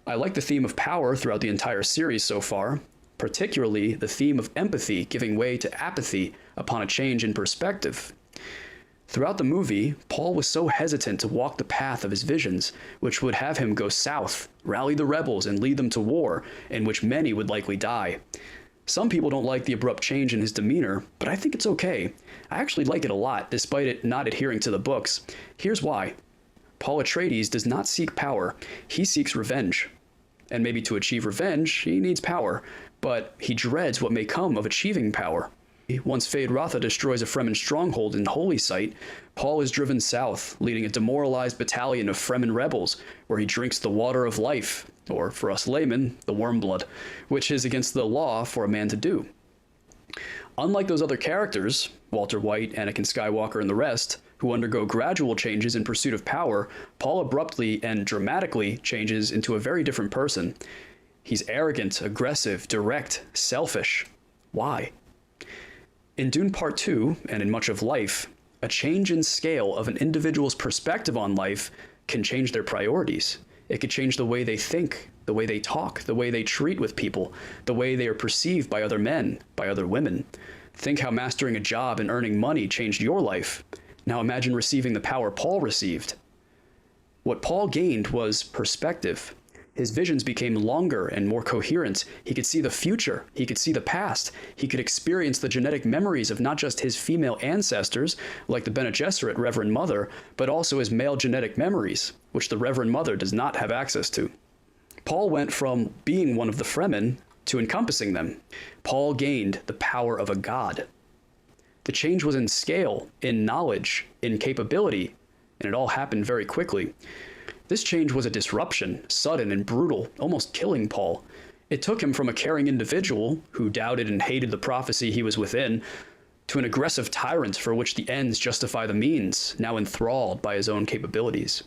I like the theme of power throughout the entire series so far, particularly the theme of empathy giving way to apathy upon a change in perspective. Throughout the movie, Paul was so hesitant to walk the path of his visions, which would have him go south, rally the rebels, and lead them to war, in which many would likely die. Some people don't like the abrupt change in his demeanor, but I think it's okay. I actually like it a lot, despite it not adhering to the books. Here's why. Paul Atreides does not seek power, he seeks revenge. And maybe to achieve revenge, he needs power, but he dreads what may come of achieving power. Once Feyd-Rautha destroys a Fremen stronghold in Holy Site, Paul is driven south, leading a demoralized battalion of Fremen rebels, where he drinks the water of life, or for us laymen, the worm blood, which is against the law for a man to do. Unlike those other characters, Walter White, Anakin Skywalker, and the rest, who undergo gradual changes in pursuit of power, Paul abruptly and dramatically changes into a very different person. He's arrogant, aggressive, direct, selfish. Why? In Dune Part 2, and in much of life, a change in scale of an individual's perspective on life can change their priorities. It could change the way they think, the way they talk, the way they treat with people, the way they are perceived by other men, by other women. Think how mastering a job and earning money changed your life. Now imagine receiving the power Paul received. What Paul gained was perspective. His visions became longer and more coherent. He could see the future. He could see the past. He could experience the genetic memories of not just his female ancestors, like the Bene Gesserit Reverend Mother, but also his male genetic memories, which the Reverend Mother does not have access to. Paul went from being one of the Fremen to encompassing them. Paul gained the power of a god. The change was in scale, in knowledge, in capability, and it all happened very quickly. This change was a disruption, sudden and brutal, almost killing Paul. It took him from a caring individual who doubted and hated the prophecy he was within, to an aggressive tyrant for which the ends justify the means, now enthralled by his own capabilities.